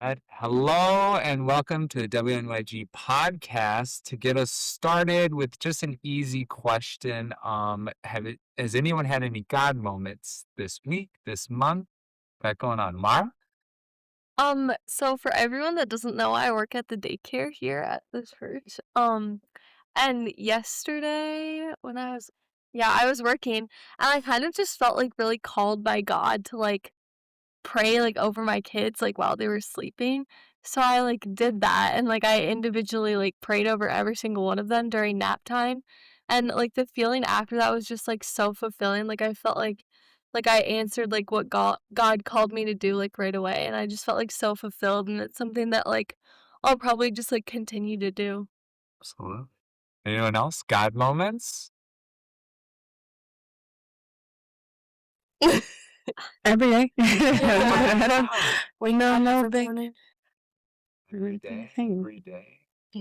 Hello and welcome to the WNYG podcast. To get us started with just an easy question, has anyone had any God moments this week, this month? Got going on, Mara? So for everyone that doesn't know, I work at the daycare here at the church. And yesterday when I was working and I kind of just felt like really called by God to pray over my kids while they were sleeping. So I did that and I individually prayed over every single one of them during nap time. And the feeling after that was just so fulfilling. I felt like I answered what God called me to do right away, and I just felt so fulfilled, and it's something that I'll probably just continue to do. Absolutely. Anyone else? God moments? Every day. Yeah. We know no Every big morning. Every day. thing. Every day.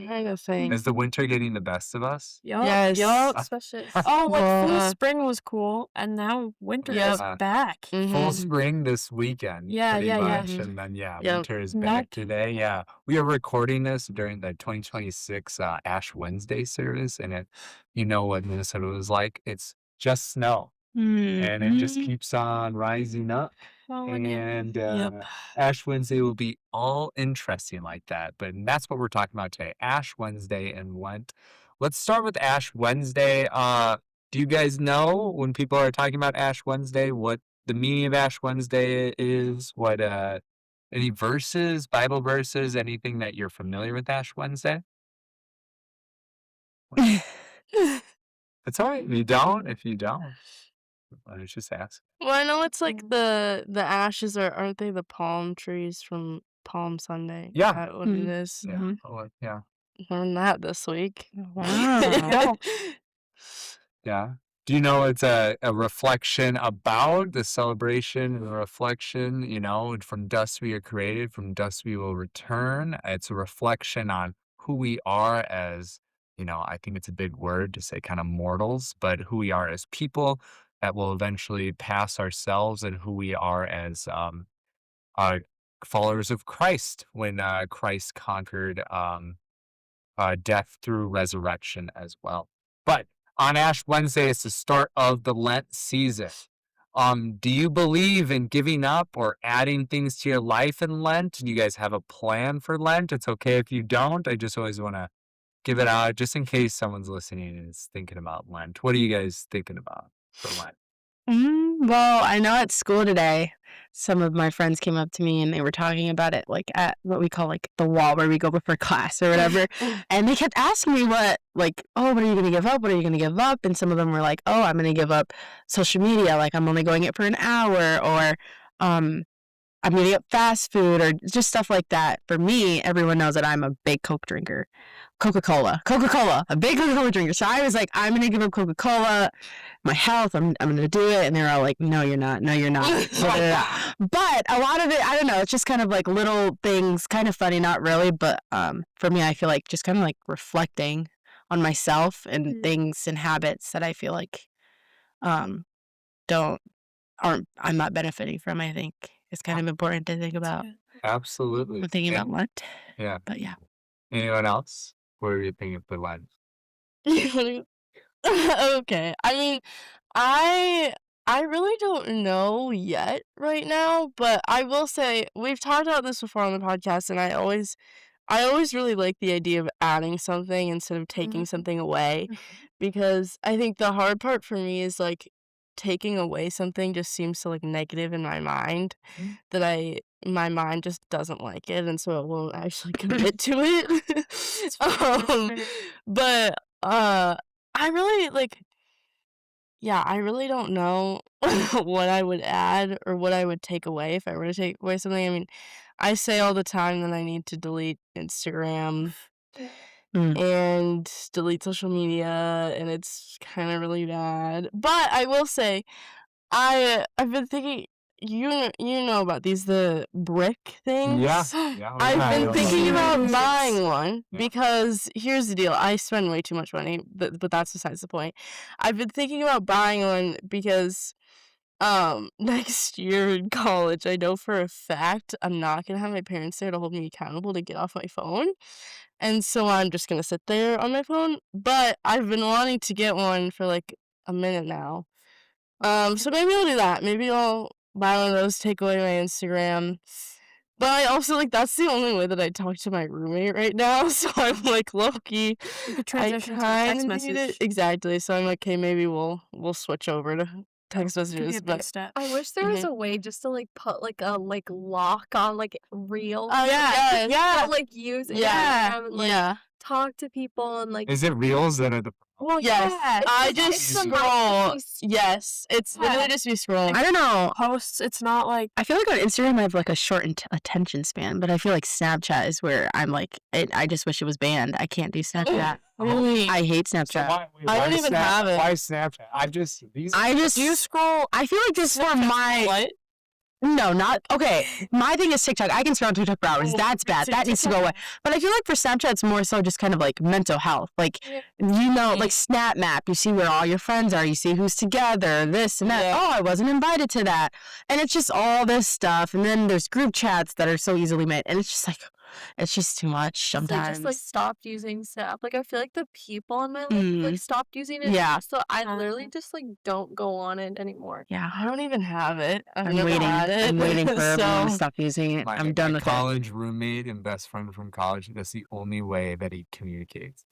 Kind of thing. Is the winter getting the best of us? Yes. Yup. Especially Full well, spring was cool, and now winter Yep. is back. Full spring this weekend, Yeah, pretty yeah, yeah. much, and then Yep. winter is back today. Yeah, we are recording this during the 2026 Ash Wednesday service, and you know what Minnesota was like. It's just snow, and it just keeps on rising up. And Yep. Ash Wednesday will be all interesting like that. But that's what we're talking about today, Ash Wednesday and Lent. Let's start with Ash Wednesday. Do you guys know when people are talking about Ash Wednesday, what the meaning of Ash Wednesday is? What any verses, Bible verses, anything that you're familiar with Ash Wednesday? It's all right. If you don't, I was just ask. Well, I know it's the ashes aren't they the palm trees from Palm Sunday? Yeah. Is that what it is? Yeah. Yeah. Learned that this week. Wow. Yeah. Do you know it's a reflection about the celebration and the reflection, from dust we are created, from dust we will return. It's a reflection on who we are as, I think it's a big word to say kind of mortals, but who we are as people that will eventually pass ourselves and who we are as uh, followers of Christ when Christ conquered death through resurrection as well. But on Ash Wednesday, it's the start of the Lent season. Do you believe in giving up or adding things to your life in Lent? Do you guys have a plan for Lent? It's okay if you don't. I just always want to give it out just in case someone's listening and is thinking about Lent. What are you guys thinking about for Lent? Well, I know at school today, some of my friends came up to me and they were talking about it at what we call the wall where we go before class or whatever. And they kept asking me what are you going to give up? What are you going to give up? And some of them were like, oh, I'm going to give up social media. I'm only going it for an hour, or I'm going to get fast food, or just stuff like that. For me, everyone knows that I'm a big Coke drinker. Coca-Cola, a big Coca-Cola drinker. So I was like, I'm going to give up Coca-Cola, my health, I'm going to do it. And they were all like, no, you're not. But a lot of it, I don't know, it's just kind of little things, kind of funny, not really. But for me, I feel like just kind of reflecting on myself and things and habits that I feel like I'm not benefiting from. I think it's kind of important to think about. Absolutely. I'm thinking about Lent. Yeah. But yeah. Anyone else? What are you thinking for Lent? Okay. I mean, I really don't know yet right now, but I will say we've talked about this before on the podcast, and I always really like the idea of adding something instead of taking something away, because I think the hard part for me is taking away something just seems so negative in my mind that my mind just doesn't like it, and so it won't actually commit to it. But I really I really don't know what I would add or what I would take away if I were to take away something. I mean, I say all the time that I need to delete Instagram and delete social media, and it's kind of really bad. But I will say, I've been thinking, you know about the brick things? Yeah. I've been thinking about buying one because here's the deal. I spend way too much money, but that's besides the point. I've been thinking about buying one because next year in college, I know for a fact I'm not gonna have my parents there to hold me accountable to get off my phone. And so I'm just gonna sit there on my phone. But I've been wanting to get one for like a minute now. So maybe I'll do that. Maybe I'll buy one of those, take away my Instagram. But I also like that's the only way that I talk to my roommate right now. So I'm like low key. You could I transition to a text kind of need it message. exactly. So I'm like, okay, maybe we'll switch over to text Could be messages. a big But step. I wish there was Mhm. a way just to like put like a like lock on like real. Oh yeah, yeah, Like use yeah, Instagram and like yeah. talk to people and like. Is it reels that are the Well, Yes, yeah, I it's just the scroll. nice- Yes, it's literally just me scrolling. I don't know. Posts, it's not like I feel like on Instagram I have like a short attention span, but I feel like Snapchat is where I'm like, I just wish it was banned. I can't do Snapchat. Really? I hate So Snapchat. I don't even have it. Why Snapchat? I just do you scroll? I feel like just for my What? no, not okay. My thing is TikTok. I can scroll on TikTok for hours. Oh, That's bad. That needs to go away. But I feel like for Snapchat, it's more so just kind of like mental health. Like, you know, like Snap Map. You see where all your friends are. You see who's together, this and that. Yeah. Oh, I wasn't invited to that. And it's just all this stuff. And then there's group chats that are so easily made. And it's just like, it's just too much So I sometimes. just like stopped using Snap. Like I feel like the people in my life Mm. like stopped using it. Yeah. So I literally just like don't go on it anymore. Yeah. I don't even have it. I've I'm never waiting. had it. I'm waiting for everyone to so stop using it. My, I'm done my with it. college roommate and best friend from college. That's the only way that he communicates.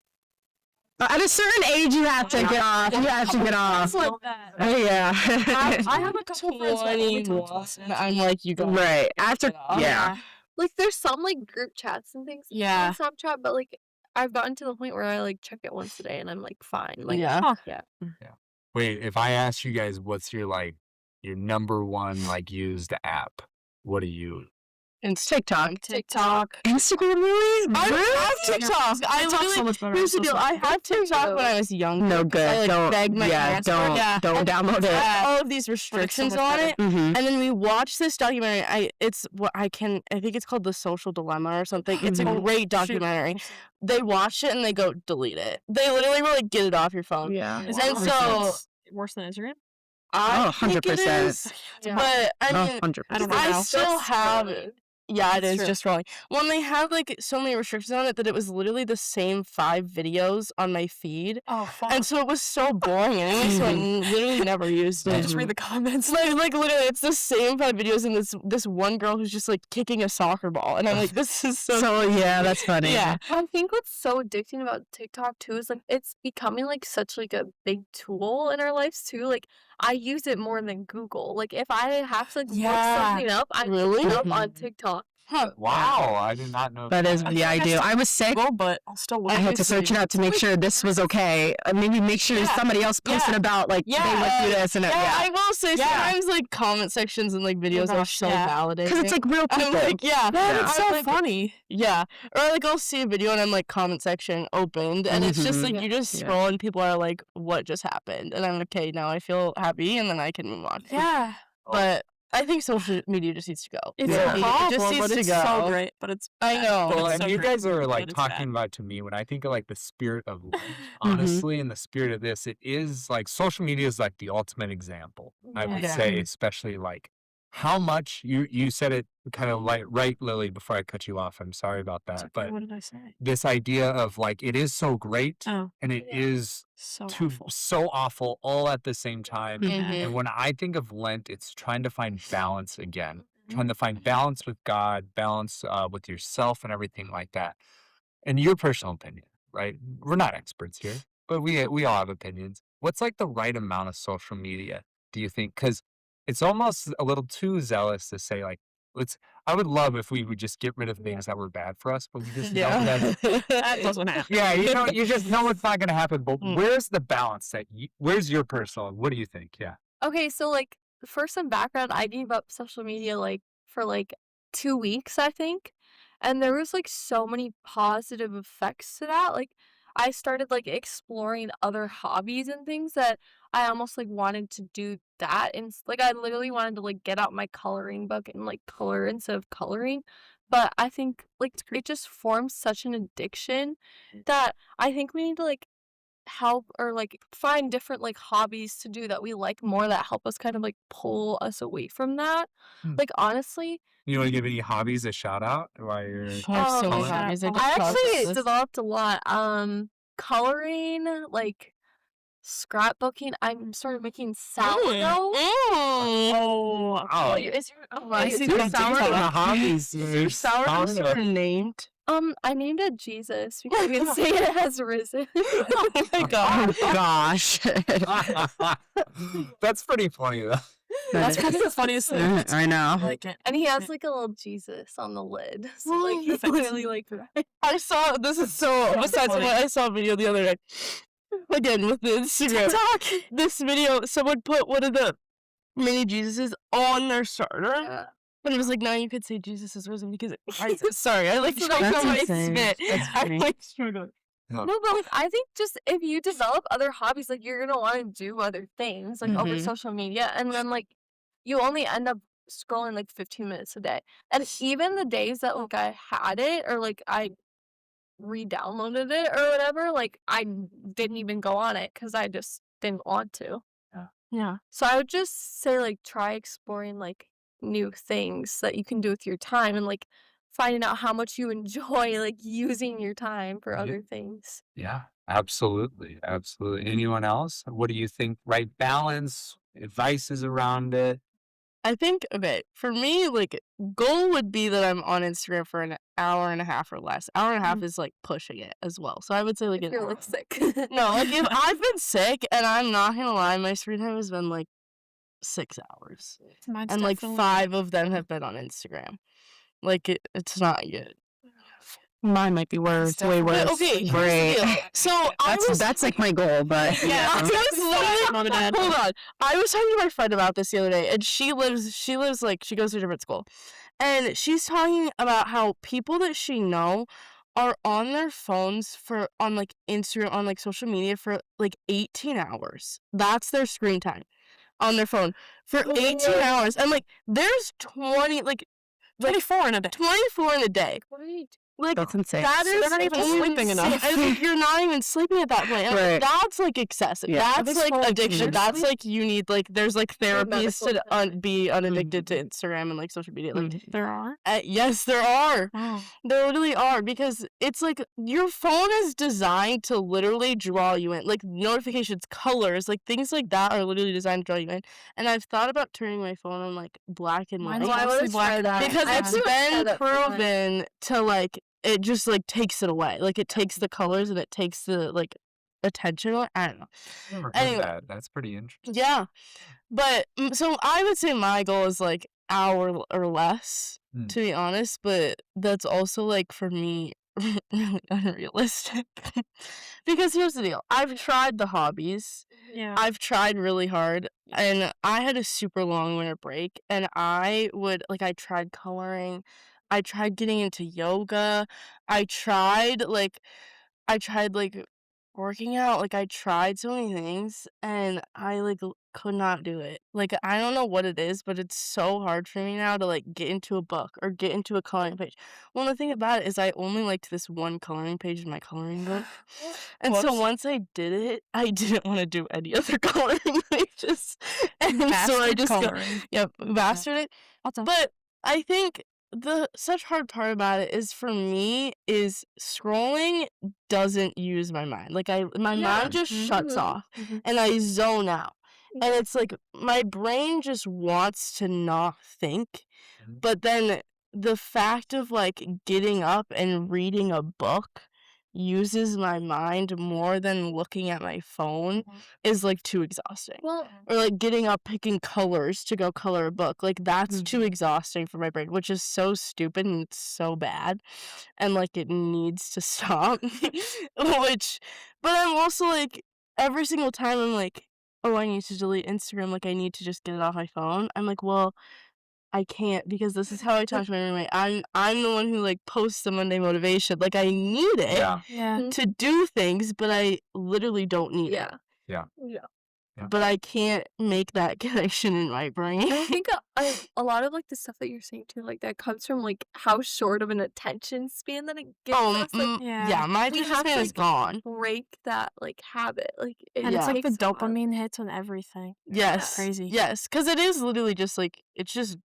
At a certain age, you have to get off. You have to get off. Like that. Oh, yeah. I have a couple friends that only talk to 21. us. I'm like, you guys. Right. After, get off. yeah. Like there's some like group chats and things Yeah. on Snapchat, but like I've gotten to the point where I like check it once a day and I'm like fine. Like Yeah. yeah. Wait, if I asked you guys what's your number one used app, what do you? It's TikTok. TikTok. Instagram really? I have TikTok. I TikTok's so literally. much better. Here's the deal. I had Good for TikTok you. when I was young. No good. I, like, don't. begged my Yeah. parents for it. Don't. Yeah. Don't And download it it. had all of these so restrictions much on better. it. Mm-hmm. And then we watched this documentary. It's what I think it's called The Social Dilemma or something. It's a Mhm. great documentary. They watched it and they go delete it. They literally were like, get it off your phone. Yeah. Is And that so worse than Instagram? I Oh, think it 100%. is, Yeah. but I Oh, mean, 100%. I don't know. I now. still Just have. scrolling. Yeah, it That's is true. just rolling. Well, and they had like so many restrictions on it that it was literally the same 5 videos on my feed. Oh, fuck. And so it was so boring anyway, so I literally never used I it. just read the comments. Like literally, it's the same 5 videos and this one girl who's just like kicking a soccer ball, and I'm like, this is so. So, yeah, that's funny. Yeah. I think what's so addicting about TikTok too is like it's becoming like such like a big tool in our lives too. Like I use it more than Google. Like if I have to like, look Yeah. something up, I Really? look it up on Mhm. TikTok. Huh. Wow, I did not know. That is, yeah, I do. I was sick. Google, but I'll still look. I had to search it out to make sure this was okay. Maybe make sure Yeah. somebody else posted Yeah. about like they went through this and Yeah, I will say Yeah. sometimes like comment sections and like videos are gosh, so yeah. validating. because it's like real I'm people. like, yeah, Yeah, it's I'm so like, funny. yeah. Or like I'll see a video and I'm like comment section opened and it's just like Mhm. you just Yeah. scroll and people are like, what just happened? And I'm like, okay, now I feel happy and then I can move on. Yeah. But I think social media just needs to go. It's Yeah. a It problem, just needs but to it's go. so great. But it's I bad. know. Well, It's and so you great, guys are but it's bad. talking about to me when I think of the spirit of life, honestly, in the spirit of this, it is social media is like the ultimate example. I would Yeah. say, especially how much you said it kind of right, Lily, before I cut you off. I'm sorry about It's that, okay, but what did I say? this idea of it is so great Oh, and it is so too awful. so awful all at the same time. Mhm. And when I think of Lent, it's trying to find balance again, Mm-hmm. trying to find balance with God, balance with yourself, and everything like that. In your personal opinion, right? We're not experts here, but we all have opinions. What's the right amount of social media, do you think? Because it's almost a little too zealous to say let's. I would love if we would just get rid of things that were bad for us, but we just know that. That doesn't happen. Yeah, you just know it's not going to happen. But Mm. where's the balance where's your personal? What do you think? Yeah. Okay, so like for some background, I gave up social media like for like 2 weeks, I think. And there was like so many positive effects to that. Like I started like exploring other hobbies and things that I almost like wanted to do that and like I literally wanted to like get out my coloring book and like color instead of coloring. But I think like it just forms such an addiction that I think we need to like help or like find different like hobbies to do that we like more that help us kind of like pull us away from that. Hmm. Like honestly, You want to give any hobbies a shout out while you're I have so many coloring? hobbies. I I just talked about actually this. developed a lot. Coloring, like scrapbooking. I'm started making sourdough. Oh, Oh, Is your I wait, see is the your sourdough. different sourdough? hobbies. your sourdoughs are named. I named it Jesus because you can say it has risen. Oh my god. Oh gosh. That's pretty funny though. That's probably the funniest thing. I know. Like it. And he has like a little Jesus on the lid. So like Oh, he's perfect. literally like I saw this is so besides what I saw a video the other day. Again with the Instagram. This video, someone put one of the mini Jesuses on their starter. And it was like, now you could say Jesus is risen because it rises. Sorry, I like That's choked on my insane. spit. That's I funny. like struggled. No, but like I think just if you develop other hobbies, like you're gonna want to do other things like over Mhm. social media, and then like you only end up scrolling like 15 minutes a day. And even the days that like I had it or like I re-downloaded it or whatever, like I didn't even go on it because I just didn't want to. Yeah. So I would just say like try exploring like new things that you can do with your time and like finding out how much you enjoy like using your time for Yeah. other things. Yeah, absolutely. Absolutely. Anyone else? What do you think? Right balance, advices around it? I think, okay, for me, like, goal would be that I'm on Instagram for an hour and a half or less. Hour and a half is, like, pushing it as well. So I would say, like, If an you're like sick. No, like, if I've been sick, and I'm not gonna lie, my screen time has been, like, 6 hours. Mine's And, like, definitely- 5 of them have been on Instagram. Like, it's not good. Mine might be worse. It's Way definitely- worse. Okay, here's the Great. deal. So I was That's like my goal, but Yeah, I was literally, Mom and Dad. hold on. I was talking to my friend about this the other day, and she lives like she goes to a different school, and she's talking about how people that she know are on their phones on like Instagram, on like social media for like 18 hours. That's their screen time on their phone for 18 hours, and like there's 24 in a day. 24 in a day. What are you Like that's insane. that So is they're not even sleeping insane. enough. I think you're not even sleeping at that point. And Right. that's like excessive. Yeah. That's This like whole addiction. thing. That's like you need like there's like therapies medical to be unaddicted to Instagram and like social media. Like There are. yes, there are. Wow. There really are because it's like your phone is designed to literally draw you in. Like notifications, colors, like things like that are literally designed to draw you in. And I've thought about turning my phone on like black and white. Mine's Why would mostly it black try and that? white. Because I it's haven't been tried that for mine. proven to like it just like takes it away. Like it takes the colors and it takes the like attention away. I don't know. Never heard Anyway. that. That's pretty interesting. Yeah. But so I would say my goal is like hour or less, Hmm. to be honest, but that's also like for me really unrealistic. Because here's the deal. I've tried the hobbies. Yeah. I've tried really hard and I had a super long winter break and I tried coloring. I tried getting into yoga. I tried like working out. Like I tried so many things and I like could not do it. Like I don't know what it is, but it's so hard for me now to like get into a book or get into a coloring page. Well, the thing about it is I only liked this one coloring page in my coloring book. And so Whoops. once I did it, I didn't want to do any other coloring pages. And so I Bastard just coloring. mastered it. Awesome. But I think the such hard part about it is for me is scrolling doesn't use my mind. Like my mind just shuts Mhm. off and I zone out. And it's like my brain just wants to not think. Mhm. But then the fact of like getting up and reading a book uses my mind more than looking at my phone is like too exhausting. Well, Or like getting up picking colors to go color a book. Like that's too exhausting for my brain, which is so stupid and it's so bad. And like it needs to stop. But I'm also like every single time I'm like, oh, I need to delete Instagram, like I need to just get it off my phone. I'm like, well, I can't because this is how I talk to my roommate. I'm the one who like posts the Monday motivation. Like I need it Yeah. Yeah. to do things, but I literally don't need it. yeah. Yeah. Yeah. Yeah. but I can't make that connection in my brain. And I think a lot of, like, the stuff that you're saying too, like, that comes from, like, how short of an attention span that it gives us, like, Yeah, my we attention have to, span is like, gone. break that, like, habit, like, And it's Yeah. like the takes a while. dopamine hits and everything. Yes. Crazy. Yes, because it is literally just, like, it's just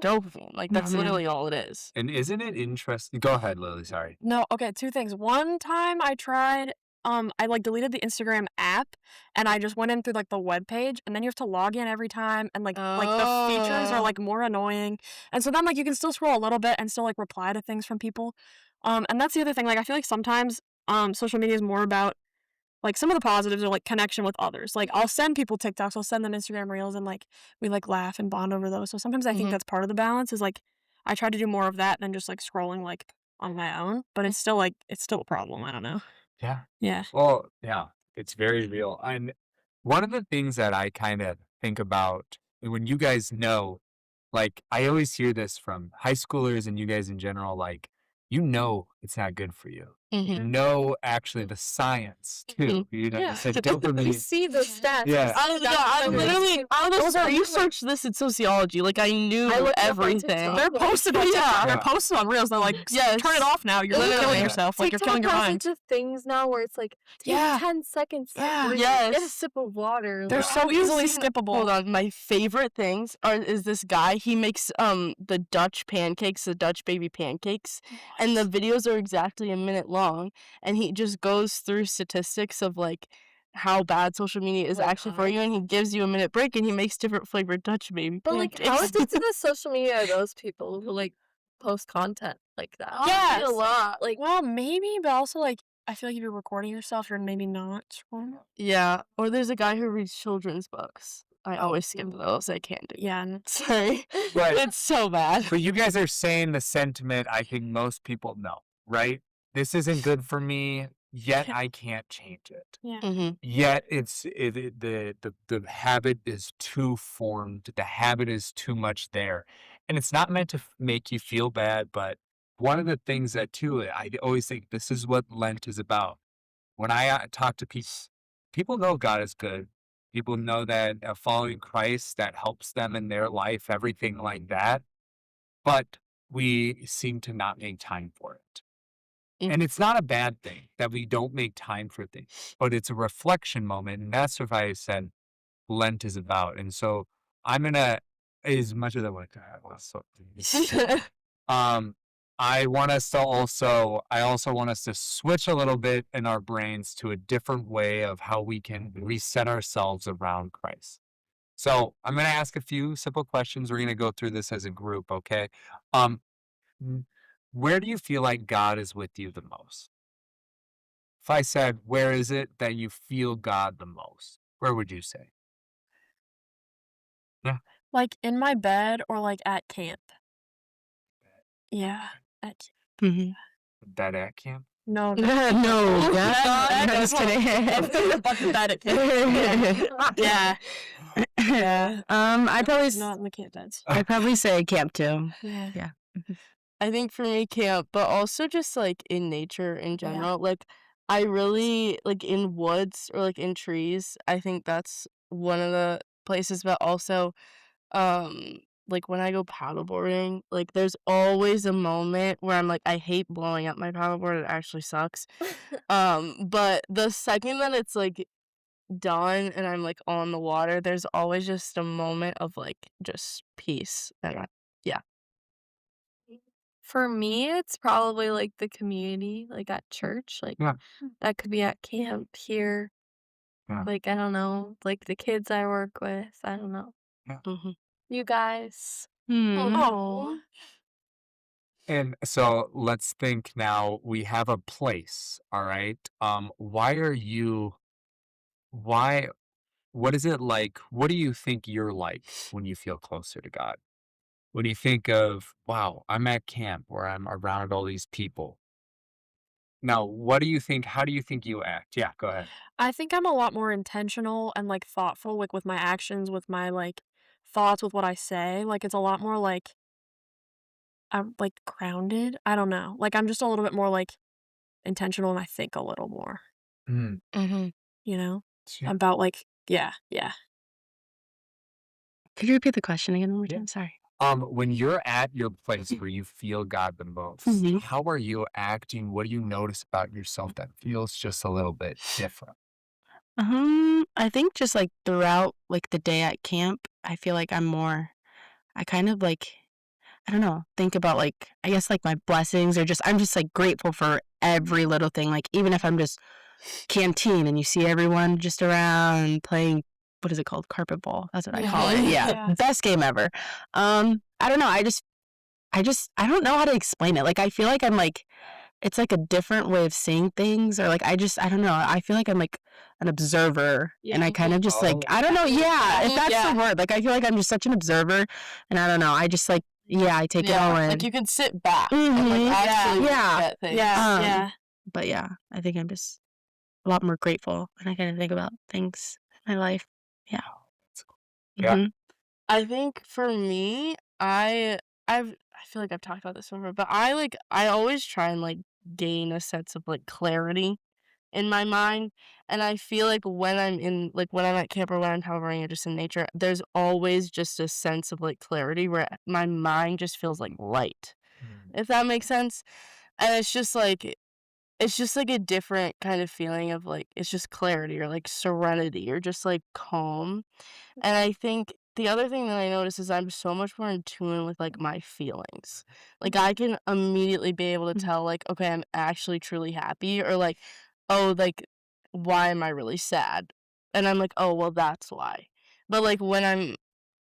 dopamine. Like, that's Mhm. literally all it is. And isn't it interesting? Go ahead, Lily. Sorry. No, okay, 2 things. One time I tried, I, like, deleted the Instagram app, and I just went in through, like, the web page, and then you have to log in every time, and, like, the features are, Oh. like, more annoying, and so then, like, you can still scroll a little bit and still, like, reply to things from people, and that's the other thing, like, I feel like sometimes, social media is more about, like, some of the positives are, like, connection with others, like, I'll send people TikToks, I'll send them Instagram Reels, and, like, we, like, laugh and bond over those, so sometimes I think Mhm. that's part of the balance is, like, I try to do more of that than just, like, scrolling, like, on my own, but it's still, like, it's still a problem, I don't know. Yeah. Yeah. Well, yeah, it's very real. And one of the things that I kind of think about when you guys know, like, I always hear this from high schoolers and you guys in general, like, you know, it's not good for you. You Mhm. know, actually, the science too. You know, you said We dopamine. see the stats. Yeah. I literally, I researched this in sociology. Like, I knew I looked it up on everything. TikTok. They're posted on Yeah. TikTok. They're Yeah. posted on Reels. They're like, Yes. turn it off now. You're Literally. killing Yeah. yourself. Like, you're TikTok killing your has mind. into things now where it's like, take Yeah. 10 seconds to Yeah. breathe, Yes. get a sip of water. They're like, so Have you easily seen- skippable. Hold on, my favorite things is this guy. He makes the Dutch pancakes, the Dutch baby pancakes, and the videos are exactly a minute long. And he just goes through statistics of like how bad social media is Oh my actually for God. you, and he gives you a minute break, and he makes different flavored Dutch baby But, like, pancakes. how addicted to social media are those people who, like, post content like that? Yes. A lot. Like, Well, maybe, but also, like, I feel like if you're recording yourself, you're maybe not scrolling. Yeah, or there's a guy who reads children's books. I always skip those. I can't do. Yeah, and Sorry, But it's so bad. But you guys are saying the sentiment I think most people know, right? This isn't good for me, yet I can't change it. yeah. Mhm. Yet the habit is too formed, the habit is too much there. And it's not meant to make you feel bad, but one of the things that too, I always think this is what Lent is about. When I talk to people, people know God is good. People know that following Christ, that helps them in their life, everything like that. But we seem to not make time for it. Mm. And it's not a bad thing that we don't make time for things, but it's a reflection moment. And that's what I said Lent is about. And so I'm going to, as much as I want to, um, I also want us to switch a little bit in our brains to a different way of how we can reset ourselves around Christ. So I'm going to ask a few simple questions. We're going to go through this as a group, okay? Um, where do you feel like God is with you the most? If I said, where is it that you feel God the most? Where would you say? Yeah. Like, in my bed or, like, at camp. Yeah. At Mhm. That at camp? No. No, That- I'm just kidding. But the bed at camp. Yeah. Yeah. I'd probably Not in the camp beds. I'd probably say camp too. Yeah. I think for me, camp, but also just like in nature in general. Like, I really like in woods or like in trees. I think that's one of the places, but also, like when I go paddleboarding, like there's always a moment where I'm like, I hate blowing up my paddleboard. It actually sucks. But the second that it's like done and I'm like on the water, there's always just a moment of like just peace. And yeah. for me, it's probably, like, the community, like, at church, like, Yeah. that could be at camp here. Yeah. Like, I don't know, like, the kids I work with, I don't know. Mhm. You guys. Oh. And so let's think now we have a place, all right? What is it like? What do you think you're like when you feel closer to God? When you think of, wow, I'm at camp where I'm around all these people. Now, what do you think? How do you think you act? Yeah, go ahead. I think I'm a lot more intentional and, like, thoughtful, like, with my actions, with my, like, thoughts, with what I say. Like, it's a lot more, like, I'm, like, grounded. I don't know. Like, I'm just a little bit more, like, intentional and I think a little more, Mm, Mhm. you know, yeah. about, like, Yeah. Could you repeat the question again one more Yeah. time? Sorry. When you're at your place where you feel God the most, Mhm. how are you acting? What do you notice about yourself that feels just a little bit different? I think just like throughout like the day at camp, I feel like I kind of like, I don't know, think about like, I guess like my blessings or just, I'm just like grateful for every little thing. Like, even if I'm just canteen and you see everyone just around playing, what is it called? Carpet ball. That's what I call it. Yeah. Yeah. Best game ever. I don't know. I don't know how to explain it. Like, I feel like I'm like, it's like a different way of seeing things, or like, I don't know. I feel like I'm like an observer, and I kind of just like, Oh, I don't know. Yeah, if that's the Yeah. word. Like, I feel like I'm just such an observer, and I don't know. I just like, yeah, I take it all in. Like you can sit back and like Mhm. actually Yeah. look at things. Yeah. But yeah, I think I'm just a lot more grateful when I kind of think about things in my life. Yeah. Yeah. Mhm. I think for me, I feel like I've talked about this before, but I always try and like gain a sense of like clarity in my mind. And I feel like when I'm at camp or when I'm hovering or just in nature, there's always just a sense of like clarity where my mind just feels like light, if that makes sense. And it's just like a different kind of feeling of like it's just clarity or like serenity or just like calm. And I think the other thing that I notice is I'm so much more in tune with like my feelings. Like I can immediately be able to Mhm. tell like, okay, I'm actually truly happy or like, oh, like why am I really sad? And I'm like, oh, well, that's why. But like when I'm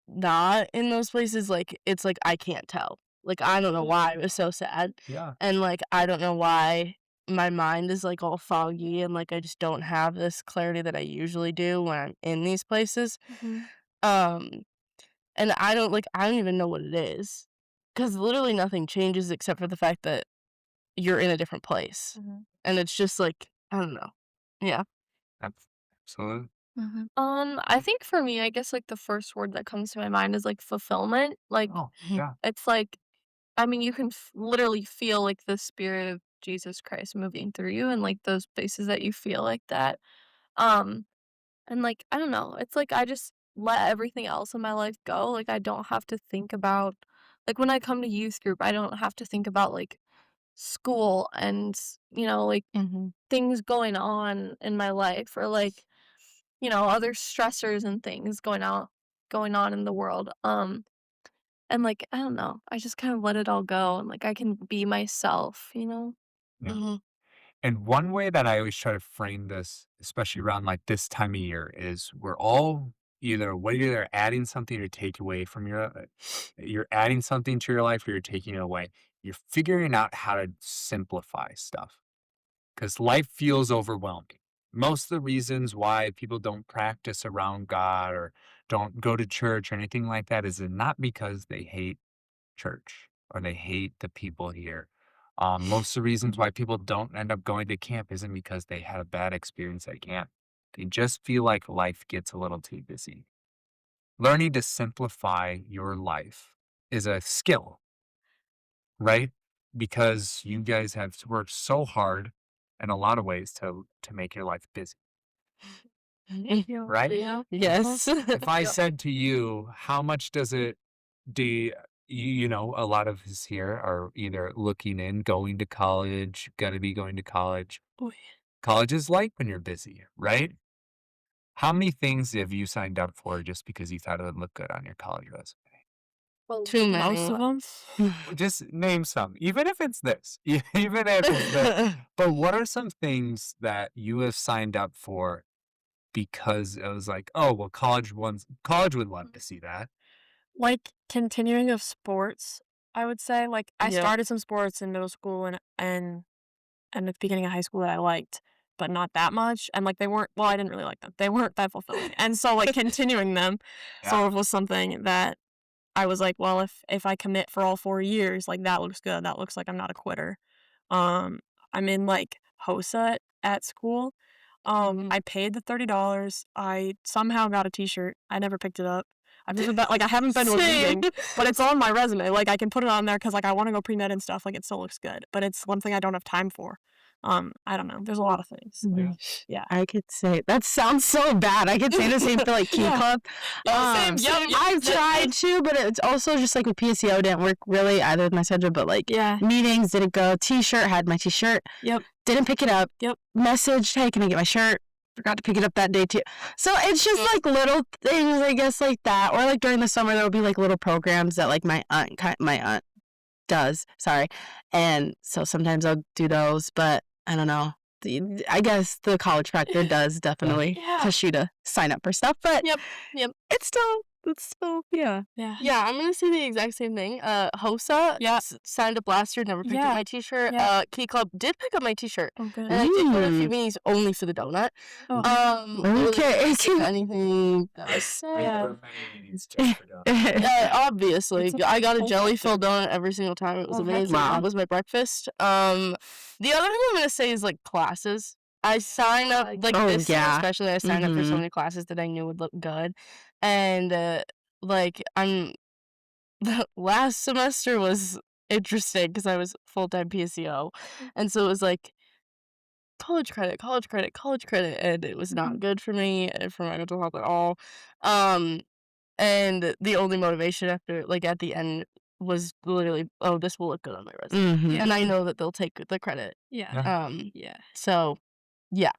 not in those places, like it's like I can't tell. Like I don't know why I was so sad. Yeah. And like I don't know why my mind is like all foggy and like I just don't have this clarity that I usually do when I'm in these places. Mhm. Um, and I don't even know what it is, cause literally nothing changes except for the fact that you're in a different place, Mhm. and it's just like, I don't know. Yeah. Absolutely. Mhm. I think for me, I guess like the first word that comes to my mind is like fulfillment. Like Oh, yeah. it's like, I mean, you can literally feel like the spirit of Jesus Christ moving through you and like those places that you feel like that. Um, and like I don't know, it's like I just let everything else in my life go. Like I don't have to think about like when I come to youth group, I don't have to think about like school and like Mhm. things going on in my life or like other stressors and things going on in the world. And like I don't know, I just kind of let it all go and like I can be myself. Yeah. Mhm. And one way that I always try to frame this, especially around like this time of year, is we're either adding something to take away from you're adding something to your life or you're taking it away. You're figuring out how to simplify stuff because life feels overwhelming. Most of the reasons why people don't practice around God or don't go to church or anything like that is not because they hate church or they hate the people here. Most of the reasons why people don't end up going to camp isn't because they had a bad experience at camp. They just feel like life gets a little too busy. Learning to simplify your life is a skill, right? Because you guys have worked so hard in a lot of ways to make your life busy, Yeah. right? Yeah. Yes. If I Yeah. said to you, how much does it do a lot of us here are either looking in, going to college, gonna be going to college. Oy. College is like when you're busy, right? How many things have you signed up for just because you thought it would look good on your college resume? Well, Too Most many. of them. Just name some, even if it's this, even if it's this. But what are some things that you have signed up for because it was like, oh, well, college would love to see that. Like continuing of sports, I would say. Like I Yep. started some sports in middle school and at the beginning of high school that I liked, but not that much. And like they weren't well, I didn't really like them. They weren't that fulfilling. And so like continuing them Yeah. sort of was something that I was like, well, if I commit for all 4 years, like that looks good. That looks like I'm not a quitter. Um, I'm in like HOSA at school. Mhm. I paid the $30. I somehow got a t-shirt. I never picked it up. I've never been, like, I haven't been to a Same. meeting, but it's on my resume. Like, I can put it on there because, like, I want to go pre-med and stuff. Like, it still looks good, but it's one thing I don't have time for. I don't know. There's a lot of things. Mhm. Yeah. I could say that sounds so bad. I could say the same for like Key Yeah. Club. Same. Yep. I've tried to, but it's also just like with PSEO didn't work really either with my schedule. But like Yeah. meetings didn't go. T-shirt had my T-shirt. Yep. Didn't pick it up. Yep. Messaged, hey, can I get my shirt? Forgot to pick it up that day too. So it's just like little things, I guess, like that. Or like during the summer, there will be like little programs that like my aunt does. Sorry, and so sometimes I'll do those. But I don't know. I guess the college factor does definitely Yeah. push you to sign up for stuff, but Yep. it's still, yeah. Yeah. Yeah, I'm gonna say the exact same thing. HOSA Yeah. signed up last year, never picked Yeah. up my T-shirt. Yeah. Key Club did pick up my T-shirt, Oh, good. and I did go to a few Mm. meetings only for the donut. Oh. Okay. Anything that was said. Yeah. Obviously, It's a I got a whole jelly factor. filled donut every single time. It was Oh, heck amazing. yeah. That was my breakfast. The other thing I'm gonna say is like classes. I sign up like Oh, this year yeah. especially. I signed up for so Mhm. many classes that I knew would look good, and like I'm last semester was interesting because I was full-time PSEO, and so it was like college credit, college credit, college credit, and it was not good for me and for my mental health at all. Um, and the only motivation after, like at the end, was literally, oh, this will look good on my resume, Mhm. and I know that they'll take the credit. Yeah. Yeah. So yeah.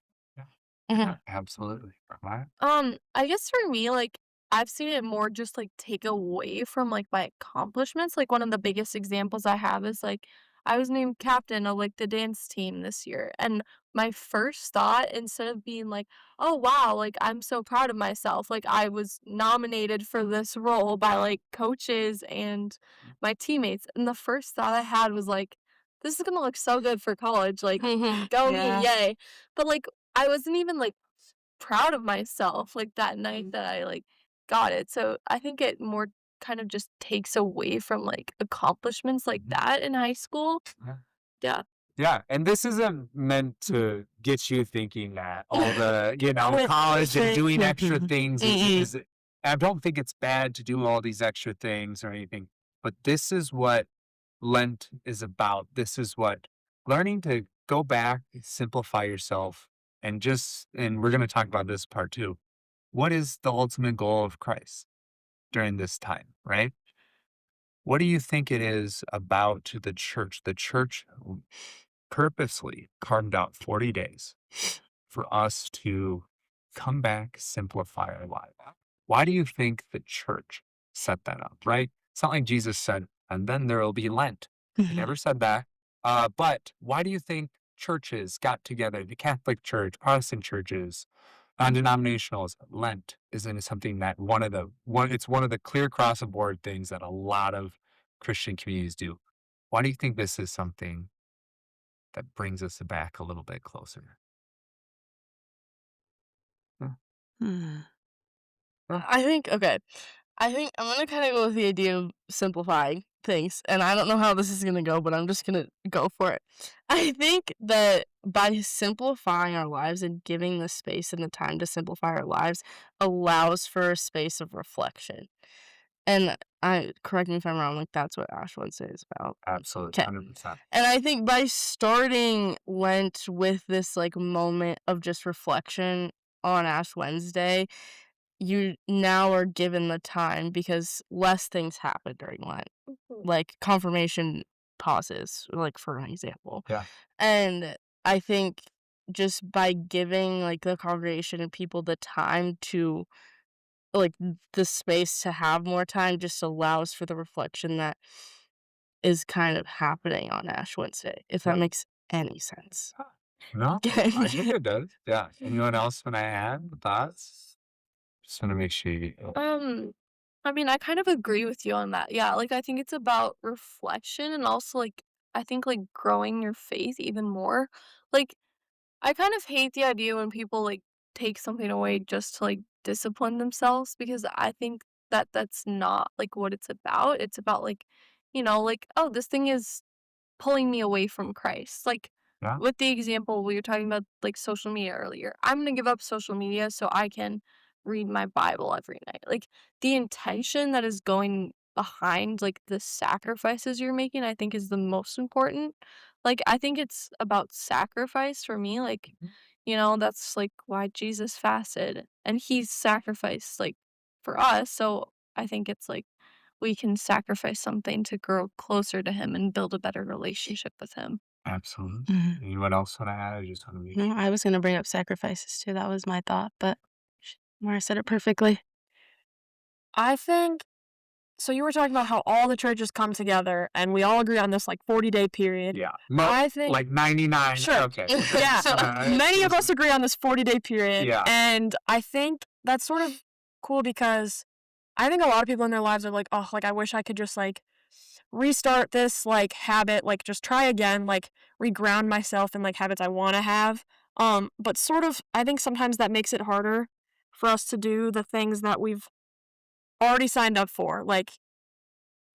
Mhm. Yeah, absolutely. Right? I guess for me, like, I've seen it more just like take away from like my accomplishments. Like one of the biggest examples I have is like I was named captain of like the dance team this year. And my first thought, instead of being like, oh wow, like I'm so proud of myself, like I was nominated for this role by like coaches and my teammates. And the first thought I had was like, this is gonna look so good for college. Like, Mhm. go Yeah. me, yay. But like I wasn't even like proud of myself, like, that night that I, like, got it, so I think it more kind of just takes away from, like, accomplishments like Mhm. that in high school. Yeah. Yeah. Yeah, and this isn't meant to get you thinking that all the, Oh, college and it- doing extra things Mhm. is I don't think it's bad to do all these extra things or anything, but this is what Lent is about. This is what learning to go back, simplify yourself, and we're going to talk about this part too. What is the ultimate goal of Christ during this time, right? What do you think it is about the church? The church purposely carved out 40 days for us to come back, simplify our life. Why do you think the church set that up, right? It's not like Jesus said, and then there will be Lent. He never said that. But why do you think churches got together, the Catholic Church, Protestant churches, non-denominationals, Lent isn't something that it's one of the clear across the board things that a lot of Christian communities do. Why do you think this is something that brings us back a little bit closer? Huh? Hmm. I think okay. I think I'm gonna kind of go with the idea of simplifying things, and I don't know how this is gonna go, but I'm just gonna go for it. I think that by simplifying our lives and giving the space and the time to simplify our lives allows for a space of reflection. And I correct me if I'm wrong, like that's what Ash Wednesday is about. Absolutely, 'Kay. 100%. And I think by starting Lent with this like moment of just reflection on Ash Wednesday, you now are given the time because less things happen during Lent, like confirmation pauses, like for an example. Yeah. And I think just by giving like the congregation and people the time to like the space to have more time just allows for the reflection that is kind of happening on Ash Wednesday, if that Yep. makes any sense. No, I think it does. Yeah. Anyone else want to add thoughts? Just want to make sure you. I mean, I kind of agree with you on that. Yeah, like I think it's about reflection and also like I think like growing your faith even more. Like I kind of hate the idea when people like take something away just to like discipline themselves because I think that that's not like what it's about. It's about like, like oh, this thing is pulling me away from Christ. Like Yeah. with the example we were talking about like social media earlier. I'm going to give up social media so I can read my Bible every night. Like, the intention that is going behind, like, the sacrifices you're making, I think is the most important. Like, I think it's about sacrifice for me, like, that's, like, why Jesus fasted, and he sacrificed, like, for us, so I think it's, like, we can sacrifice something to grow closer to him and build a better relationship with him. Absolutely. Mhm. Anyone else want to add? I just want to be. No, I was gonna bring up sacrifices too. That was my thought, but Mara said it perfectly. I think so you were talking about how all the churches come together and we all agree on this like 40-day period. Yeah. I think Like 99. Sure. Okay. Yeah. Many of us agree on this 40-day period. Yeah. And I think that's sort of cool because I think a lot of people in their lives are like, oh, like I wish I could just like restart this like habit, like just try again, like reground myself in like habits I want to have. But sort of I think sometimes that makes it harder for us to do the things that we've already signed up for. Like,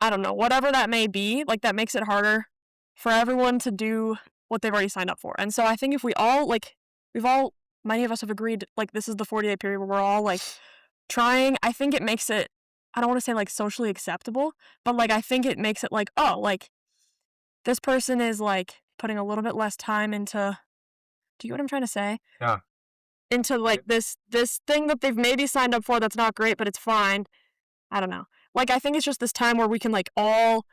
I don't know, whatever that may be, like that makes it harder for everyone to do what they've already signed up for. And so I think if we all like many of us have agreed like this is the 40-day period where we're all like trying, I think it makes it I don't want to say like socially acceptable, but like I think it makes it like, oh, like this person is like putting a little bit less time into do you know what I'm trying to say? Yeah. Into like this thing that they've maybe signed up for that's not great, but it's fine. I don't know. Like I think it's just this time where we can like all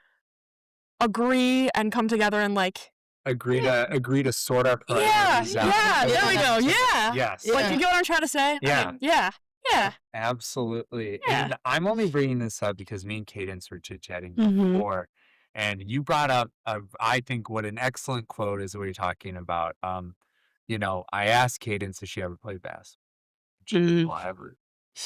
agree and come together and like Agree to sort our yeah, priorities out. yeah, there we go. Yeah. Yes. Like you get what I'm trying to say? Yeah. Yeah. Yeah. Absolutely. Yeah. And I'm only bringing this up because me and Cadence were chit-chatting Mhm. before, and you brought up, I think, what an excellent quote is what you're talking about. I asked Cadence if she ever played bass. Mm. Well, ever.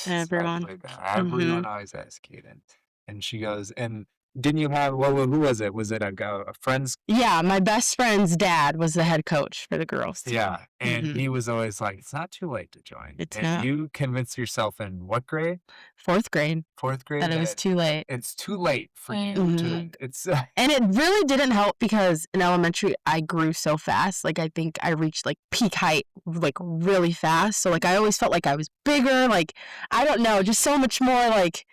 Everyone. Everyone always asks Cadence. And she goes, and didn't you have, well, who was it? Was it a friend's? Yeah, my best friend's dad was the head coach for the girls. Yeah. And Mhm. he was always like, it's not too late to join. It's and not. you convinced yourself in what grade? 4th grade. 4th grade? That it was too late. It's too late for you to, Mhm. it's, And it really didn't help because in elementary I grew so fast. Like I think I reached like peak height like really fast. So like I always felt like I was bigger, like I don't know, just so much more like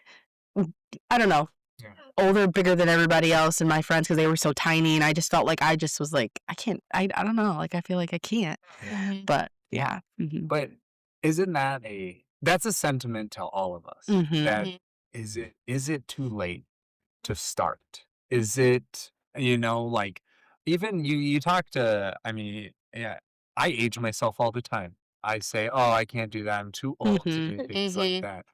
I don't know. Yeah. Older, bigger than everybody else and my friends because they were so tiny and I just felt like I just was like I can't I don't know, like I feel like I can't. But yeah. Mhm. But isn't that that's a sentiment to all of us Mhm. that is it too late to start? Is it, like even you talk to, I mean, yeah, I age myself all the time. I say, oh, I can't do that. I'm too old to Mhm. do things like that.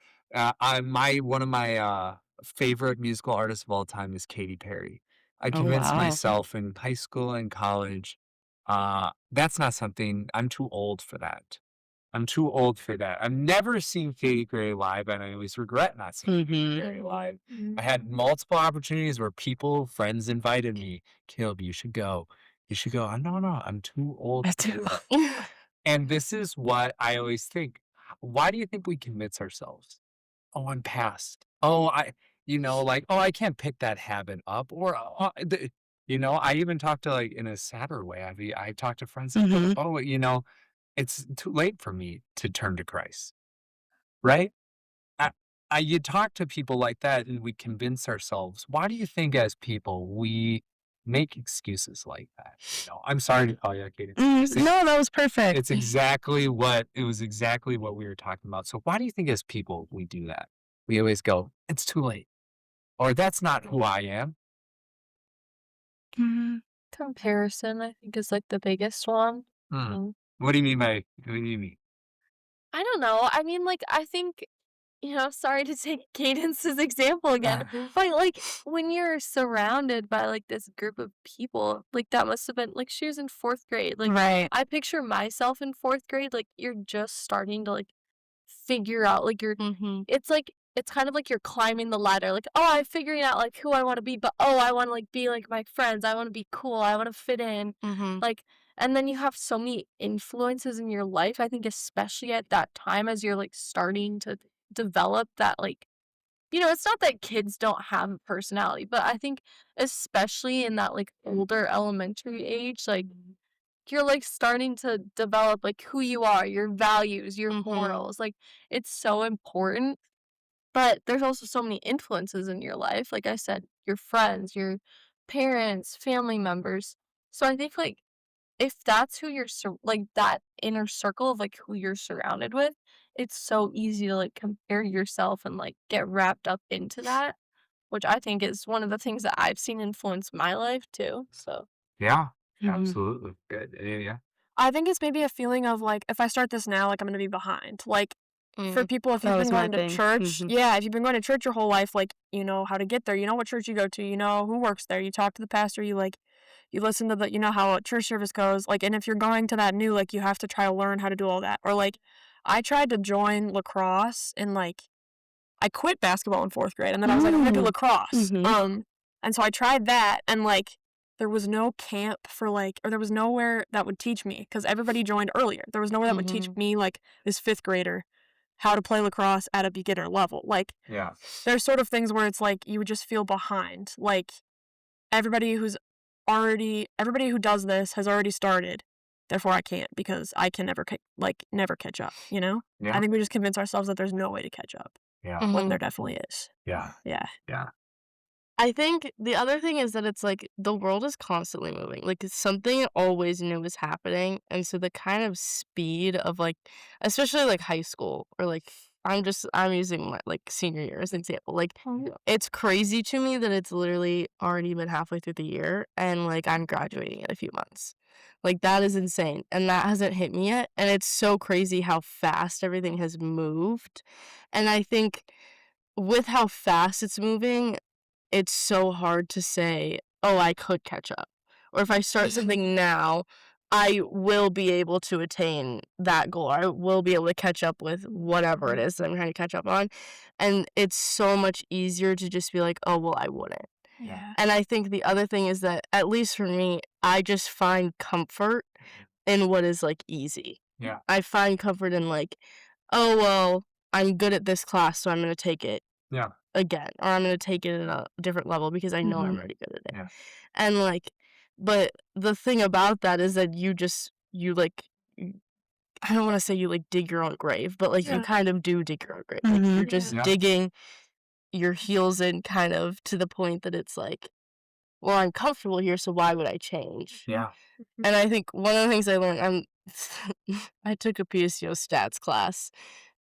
One of my favorite musical artists of all time is Katy Perry. I Oh convinced wow. myself in high school and college, that's not something, I'm too old for that. I'm too old for that. I've never seen Katy Perry live, and I always regret not seeing Katy Mhm. Perry live. Mhm. I had multiple opportunities where friends invited me. Caleb, you should go. You should go. No, I'm too old That's to too do that. And this is what I always think. Why do you think we convince ourselves? Oh, I'm past. Oh, like, oh, I can't pick that habit up. Or, I even talk to like in a sadder way. I talk to friends that go, Mhm. oh, it's too late for me to turn to Christ, right? I, you talk to people like that and we convince ourselves. Why do you think as people we make excuses like that? I'm sorry to call you out, Katie. No, that was perfect. It was exactly what we were talking about. So why do you think as people we do that? We always go, it's too late. Or that's not who I am. Mhm. Comparison, I think, is like the biggest one. Hmm. Mm. What do you mean what do you mean? I don't know. I mean, like, I think, sorry to take Cadence's example again, but like when you're surrounded by like this group of people, like that must have been like she was in 4th grade. Like Right. I picture myself in 4th grade, like you're just starting to like figure out like Mhm. it's kind of like you're climbing the ladder. Like, oh, I'm figuring out like who I want to be, but oh, I want to like be like my friends. I want to be cool. I want to fit in. Mhm. Like, and then you have so many influences in your life. I think especially at that time as you're like starting to develop that like it's not that kids don't have a personality, but I think especially in that like older elementary age, like you're, like, starting to develop, like, who you are, your values, your Mhm. morals, like, it's so important, but there's also so many influences in your life, like I said, your friends, your parents, family members. So I think, like, if that's who you're like, that inner circle of, like, who you're surrounded with, it's so easy to, like, compare yourself and, like, get wrapped up into that, which I think is one of the things that I've seen influence my life too, so Yeah, Mhm. absolutely. Good. Yeah, yeah. I think it's maybe a feeling of, like, if I start this now, like, I'm gonna be behind. Like, for Mm. people, if you've That been was my going to thing. church, Mhm. yeah, if you've been going to church your whole life, like, you know how to get there, you know what church you go to, you know who works there, you talk to the pastor, you listen to you know how a church service goes, like, and if you're going to that new, like, you have to try to learn how to do all that. Or, like, I tried to join lacrosse and, like, I quit basketball in 4th grade, and then I was like, "I'm gonna do Mm. lacrosse." Mhm. And so I tried that, and, like, there was no camp for, like, or there was nowhere that would teach me because everybody joined earlier. There was nowhere that would teach Mhm. me, like, this 5th grader how to play lacrosse at a beginner level. Like, Yeah. there's sort of things where it's like you would just feel behind. Like, everybody who does this has already started, therefore I can't because I can never catch up, you know? I Yeah. think we just convince ourselves that there's no way to catch up Yeah. when Mhm. there definitely is. Yeah. Yeah. Yeah. I think the other thing is that it's like the world is constantly moving. Like something always new is happening. And so the kind of speed of like especially like high school or like I'm using my like senior year as an example. Like it's crazy to me that it's literally already been halfway through the year and like I'm graduating in a few months. Like that is insane. And that hasn't hit me yet. And it's so crazy how fast everything has moved. And I think with how fast it's moving, it's so hard to say, "Oh, I could catch up." Or if I start something now, I will be able to attain that goal. I will be able to catch up with whatever it is that I'm trying to catch up on. And it's so much easier to just be like, "Oh, well, I wouldn't." Yeah. Yeah. And I think the other thing is that, at least for me, I just find comfort in what is, like, easy. Yeah. I find comfort in, like, "Oh, well, I'm good at this class, so I'm gonna take it Yeah. again, or I'm gonna take it at a different level because I know I'm Mhm. already good at it." Yeah. And, like but the thing about that is that you I don't wanna say you, like, dig your own grave, but, like, you Yeah. kind of do dig your own grave. Like, you're Mhm. just Yeah. digging your heels in kind of to the point that it's like, "Well, I'm comfortable here, so why would I change?" Yeah. And I think one of the things I learned I took a PSEO stats class.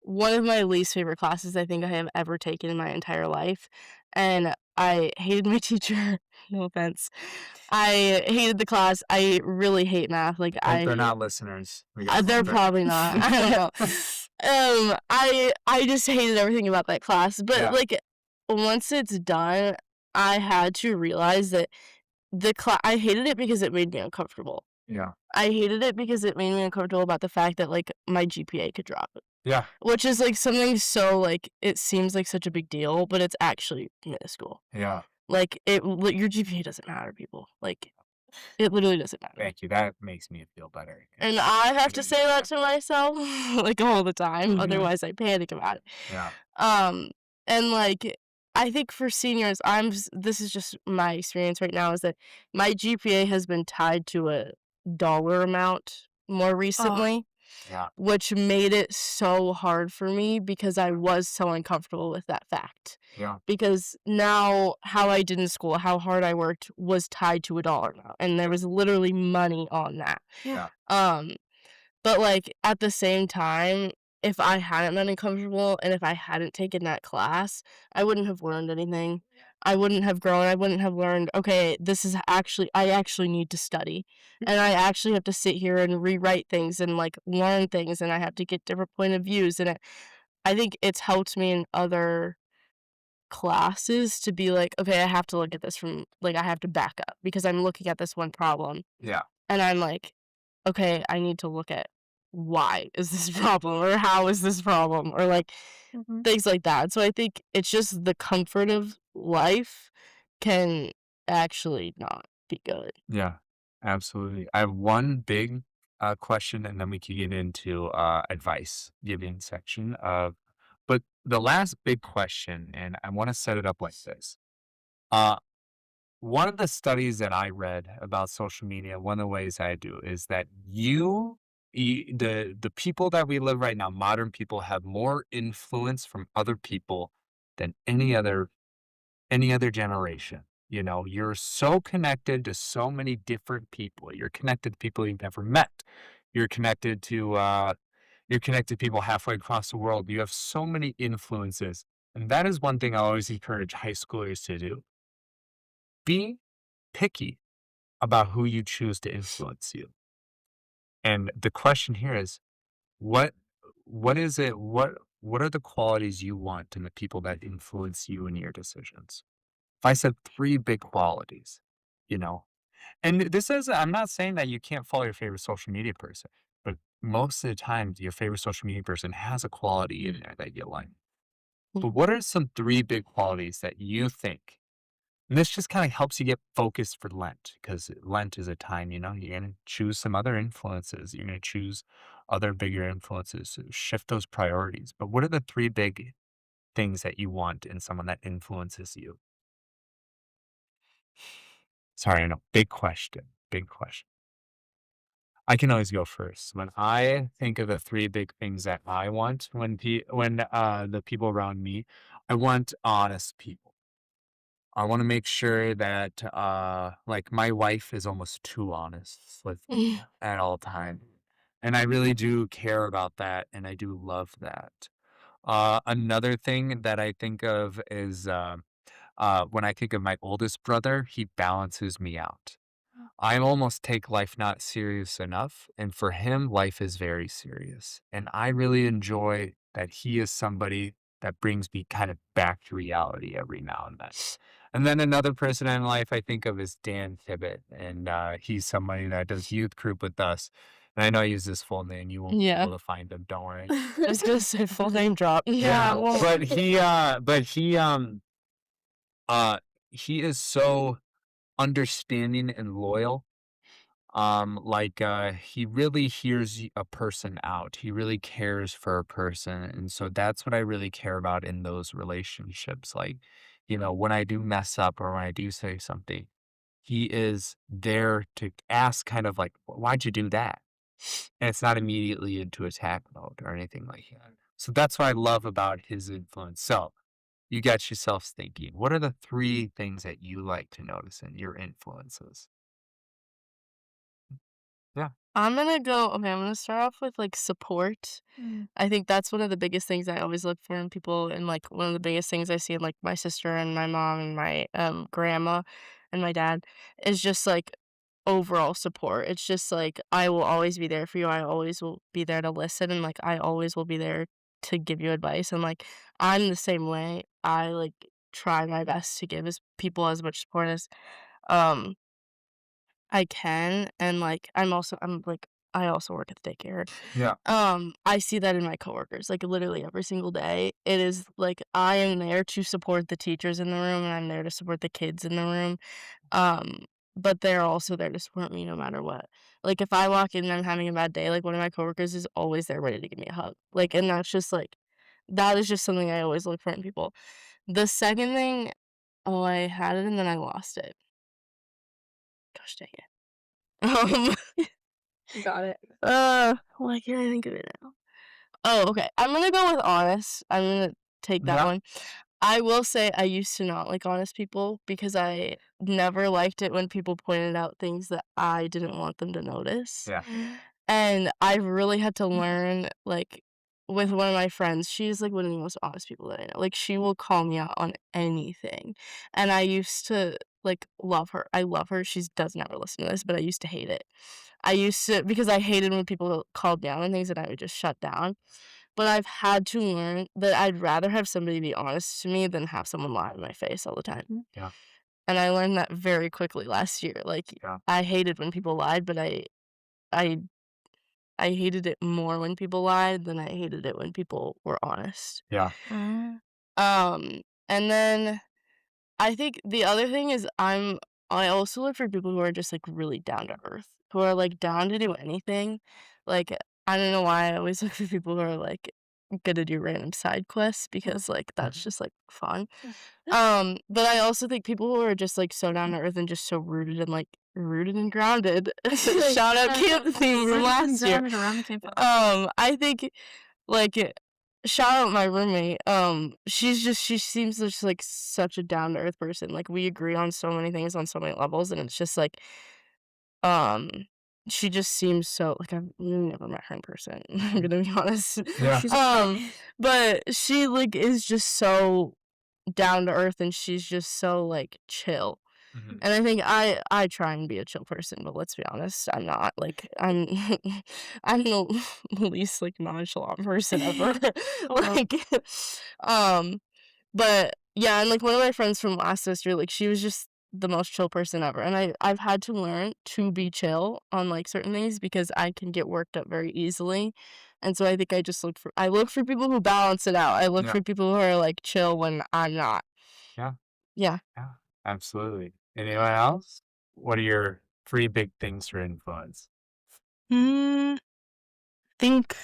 One of my least favorite classes I think I have ever taken in my entire life, and I hated my teacher, no offense. I hated the class, I really hate math, like, Hope they're not listeners. We got they're one there. probably not, I don't know. I just hated everything about that class, but, Yeah. like, once it's done, I had to realize that I hated it because it made me uncomfortable. Yeah. I hated it because it made me uncomfortable about the fact that, like, my GPA could drop, Yeah. which is, like, something so, like it seems like such a big deal, but it's actually minuscule. Yeah. Like, your GPA doesn't matter, people. Like, it literally doesn't matter. Thank you. That makes me feel better. And I have to Getting say that to myself, like, all the time, Mhm. otherwise I panic about it. Yeah. Um, and, like, I think for seniors, this is just my experience right now, is that my GPA has been tied to a dollar amount more Oh, recently, Yeah. which made it so hard for me because I was so uncomfortable with that fact. Yeah. Because now how I did in school, how hard I worked was tied to a dollar amount, and there was literally money on that. yeah. Yeah. Um, but, like, at the same time, if I hadn't been uncomfortable and if I hadn't taken that class, I wouldn't have learned anything. I wouldn't have grown. I wouldn't have learned, "Okay, I actually need to study, and I actually have to sit here and rewrite things and, like, learn things, and I have to get different point of views," and I think it's helped me in other classes to be like, "Okay, I have to look at this from like, I have to back up because I'm looking at this one problem." Yeah. And I'm like, "Okay, I need to look at why is this problem or how is this problem?" Or, like, Mhm. things like that. So I think it's just the comfort of life can actually not be good. Yeah. Absolutely. I have one big question, and then we can get into advice giving section of. But the last big question, and I want to set it up like this. Uh, one of the studies that I read about social media, one of the ways I do is that the people that we live right now, modern people have more influence from other people than any other generation. You know, you're so connected to so many different people. You're connected to people you've never met. You're connected to people halfway across the world. You have so many influences. And that is one thing I always encourage high schoolers to do. Be picky about who you choose to influence you. And the question here is what what is it what are the qualities you want in the people that influence you in your decisions? If I said three big qualities, you know, and this is, I'm not saying that you can't follow your favorite social media person, but most of the time, your favorite social media person has a quality in there that you like. But what are some three big qualities that you think? And this just kind of helps you get focused for Lent because Lent is a time, you're going to choose some other influences. You're going to choose other bigger influences, to shift those priorities. But what are the three big things that you want in someone that influences you? Sorry, I know. Big question. Big question. I can always go first. When I think of the three big things that I want when the people around me, I want honest people. I want to make sure that like my wife is almost too honest with me at all times. And I really do care about that and I do love that. Another thing that I think of is when I think of my oldest brother, he balances me out. I almost take life not serious enough, and for him, life is very serious. And I really enjoy that he is somebody that brings me kind of back to reality every now and then. And then another person in life I think of is Dan Thibbet, and he's somebody that does youth group with us. And I know I use this full name; you won't be Yeah. able to find him. Don't worry. I was gonna say full name drop. Yeah, well, uh, he is so understanding and loyal. He really hears a person out. He really cares for a person. And so that's what I really care about in those relationships. Like, when I do mess up or when I do say something, he is there to ask kind of like, why'd you do that? And it's not immediately into attack mode or anything like that. So that's what I love about his influence. So you got yourself thinking, what are the three things that you like to notice in your influences? Yeah. I'm gonna start off with like support. I think that's one of the biggest things I always look for in people, and like one of the biggest things I see in like my sister and my mom and my grandma and my dad is just like overall support. It's just like I will always be there for you. I always will be there to listen, and like I always will be there to give you advice. And like I'm the same way. I like try my best to give as people as much support as um I can, and, like, I also work at the daycare. Yeah. I see that in my coworkers, like, literally every single day. It is, like, I am there to support the teachers in the room, and I'm there to support the kids in the room, um, but they're also there to support me no matter what. Like, if I walk in and I'm having a bad day, like, one of my coworkers is always there ready to give me a hug. Like, and that's just, like that is just something I always look for in people. The second thing oh, I had it and then I lost it. Gosh dang it. Um Got it. why can't I think of it now? Oh, okay. I'm gonna go with honest. I'm gonna take that Yeah. one. I will say I used to not like honest people because I never liked it when people pointed out things that I didn't want them to notice. Yeah. And I really had to learn, like, with one of my friends, she's like one of the most honest people that I know. Like, she will call me out on anything. And I used to like love her. I love her. She does never listen to this, but I used to hate it. I used to because I hated when people called down on things and I would just shut down. But I've had to learn that I'd rather have somebody be honest to me than have someone lie in my face all the time. Yeah. And I learned that very quickly last year. Like Yeah. I hated when people lied, but I I hated it more when people lied than I hated it when people were honest. Yeah. And then I think the other thing is I also look for people who are just, like, really down to earth, who are, like, down to do anything. Like, I don't know why I always look for people who are, like gonna do random side quests because, like, that's Mhm. just, like, fun. But I also think people who are just, like, so down to earth and just so rooted and grounded. Shout out Camp Theme from Rooted and last year. grounded around the campfire. I think, like, shout out my roommate, she seems just like such a down to earth person, like, we agree on so many things on so many levels, and it's just like, um, she just seems so like, I've never met her in person, I'm gonna be honest. Yeah. She's a But she, like, is just so down to earth, and she's just so, like, chill. Mhm. And I think I try and be a chill person, but let's be honest, I'm not. Like, I'm I'm the least, like, nonchalant person ever. Like, um, but yeah, and, like, one of my friends from last semester, like, she was just the most chill person ever, and I've had to learn to be chill on, like, certain things because I can get worked up very easily, and so I think I look for people who balance it out. I look Yeah. for people who are, like, chill when I'm not. Yeah. Yeah. Yeah. Absolutely. Anyone else? What are your 3 big things for influence? Think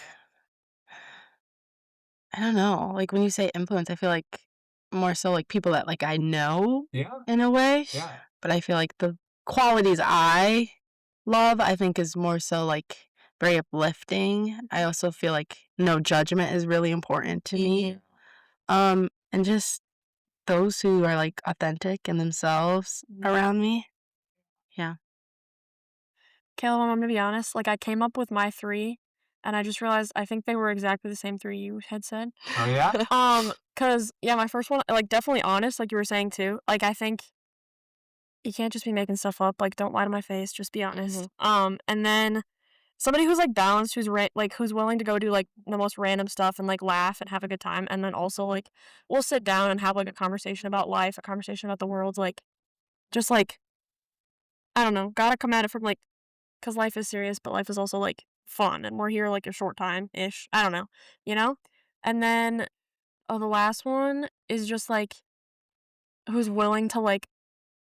I don't know. Like when you say influence, I feel like more so like people that like I know Yeah. in a way. Yeah. But I feel like the qualities I love, I think is more so like very uplifting. I also feel like no judgment is really important to me. Mhm. And just those who are like authentic in themselves around me. Yeah. Caleb, I'm gonna be honest, like, I came up with my 3, and I just realized I think they were exactly the same 3 you had said. Oh, yeah? Cause yeah, my first one, like, definitely honest, like you were saying too. Like, I think you can't just be making stuff up, like, don't lie to my face, just be honest. Mhm. And then somebody who's, like, balanced, who's willing to go do, like, the most random stuff and, like, laugh and have a good time, and then also, like, we'll sit down and have, like, a conversation about life, a conversation about the world, like, just, like, I don't know, gotta come at it from, like, cause life is serious, but life is also, like, fun, and we're here, like, a short time-ish, I don't know, you know? And then, the last one is just, like, who's willing to, like,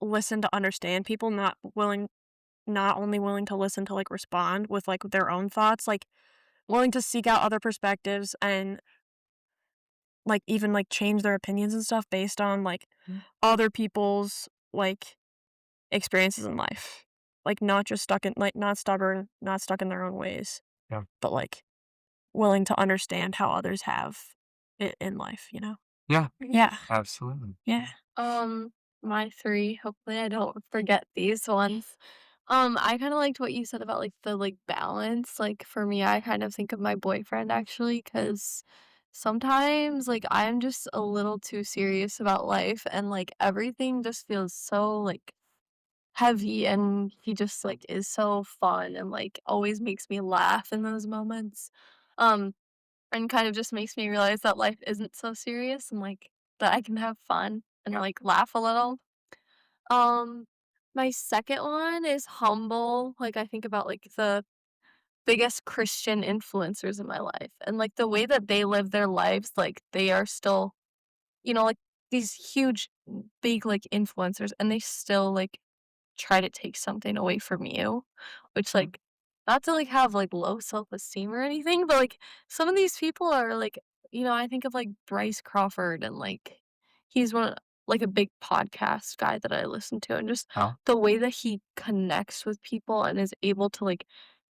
listen to understand people, not only willing to listen to, like, respond with, like, their own thoughts, like, willing to seek out other perspectives and, like, even, like, change their opinions and stuff based on, like, Mm. other people's, like, experiences in life. Like, not just stuck in like, not stubborn, not stuck in their own ways, Yeah. but, like, willing to understand how others have it in life, you know? Yeah. Yeah. Absolutely. Yeah. Um, my 3, hopefully I don't forget these ones. I kinda liked what you said about, like, the, like, balance, like, for me, I kind of think of my boyfriend actually, cause sometimes, like, I'm just a little too serious about life and, like, everything just feels so, like, heavy, and he just, like, is so fun and, like, always makes me laugh in those moments. Um, and kind of just makes me realize that life isn't so serious and, like, that I can have fun and, like, laugh a little. Um, my second one is humble. Like, I think about, like, the biggest Christian influencers in my life and, like, the way that they live their lives, like, they are still, like, these huge, big, like, influencers, and they still, like, try to take something away from you, which, like, not to, like, have, like, low self-esteem or anything, but, like, some of these people are, like, I think of, like, Bryce Crawford and, like, he's like, a big podcast guy that I listen to, and just Oh, the way that he connects with people and is able to, like,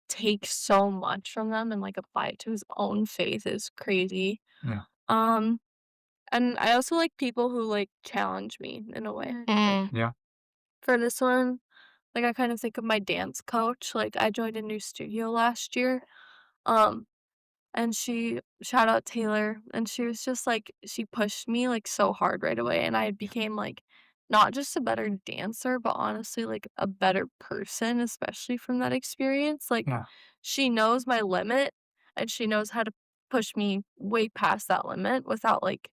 take so much from them and, like, apply it to his own faith is crazy. yeah. Um, and I also like people who, like, challenge me in a way. Like, Mm. Yeah. for this one, like, I kind of think of my dance coach, like, I joined a new studio last year, um, and she shout out Taylor, and she was just, like she pushed me, like, so hard right away, and I became, like, not just a better dancer, but honestly, like, a better person, especially from that experience, like, Yeah. she knows my limit, and she knows how to push me way past that limit without, like,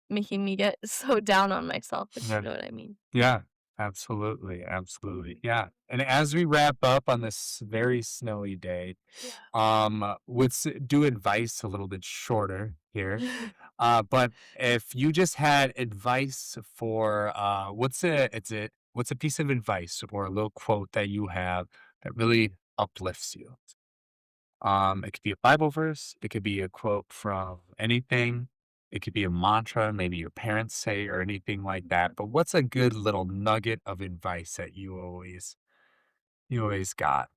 making me get so down on myself, if you Yeah. know what I mean. Yeah. Absolutely. Absolutely. Yeah. And as we wrap up on this very snowy day, let's do advice a little bit shorter here. But if you just had advice for what's a piece of advice or a little quote that you have that really uplifts you? It could be a Bible verse, it could be a quote from anything, it could be a mantra, maybe your parents say or anything like that. But what's a good little nugget of advice that you always got?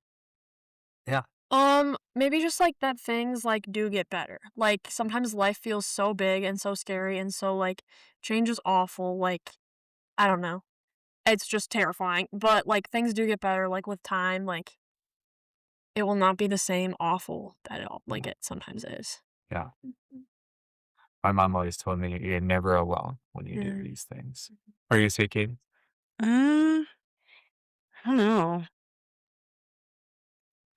Yeah. Maybe just like that things like do get better. Like sometimes life feels so big and so scary and so like change is awful. Like I don't know. It's just terrifying. But like things do get better. Like with time, like it will not be the same awful that like it sometimes is. Yeah. Mhm. My mom always told me you're never alone when you do Yeah. these things. What are you say, Katie? I don't know.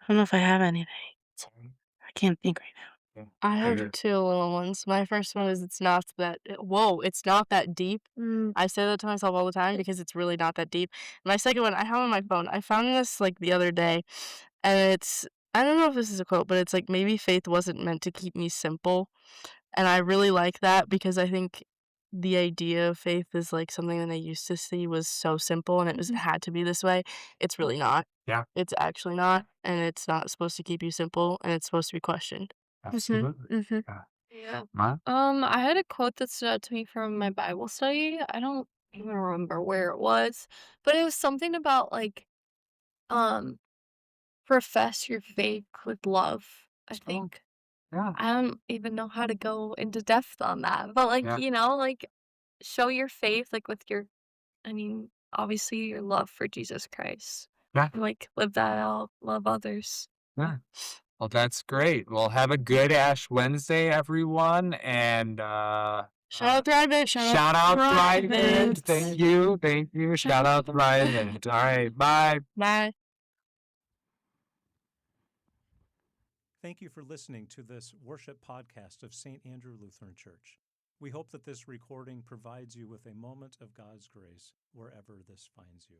I don't know if I have anything. Sorry. I can't think right now. Yeah. I You're have good. 2 little ones. My first one is it's not that whoa, it's not that deep. Mm. I say that to myself all the time because it's really not that deep. My second one, I have on my phone. I found this, like, the other day, and it's I don't know if this is a quote, but it's like, "Maybe faith wasn't meant to keep me simple." And I really like that because I think the idea of faith is, like, something that I used to see was so simple and it had to be this way. It's really not. Yeah, It's actually not, and it's not supposed to keep you simple, and it's supposed to be questioned. Mhm. absolutely. Mhm. Yeah. Yeah. Ma? I had a quote that stood out to me from my Bible study. I don't even remember where it was, but it was something about like um profess your faith with love, I Oh, think. yeah, I don't even know how to go into depth on that, but like, yeah, like show your faith like with your I mean, obviously your love for Jesus Christ. yeah, And, like live that out, love others. yeah. Well, that's great. Well, have a good Ash Wednesday, everyone, and, Shout out Thrivent! shout out Thrivent. Thrivent. Thank you, thank you. Shout out Thrivent. Alright, bye. Bye. Thank you for listening to this worship podcast of St. Andrew Lutheran Church. We hope that this recording provides you with a moment of God's grace wherever this finds you.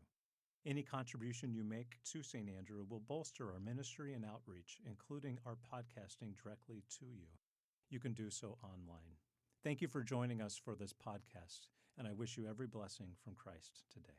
Any contribution you make to St. Andrew will bolster our ministry and outreach, including our podcasting directly to you. You can do so online. Thank you for joining us for this podcast, and I wish you every blessing from Christ today.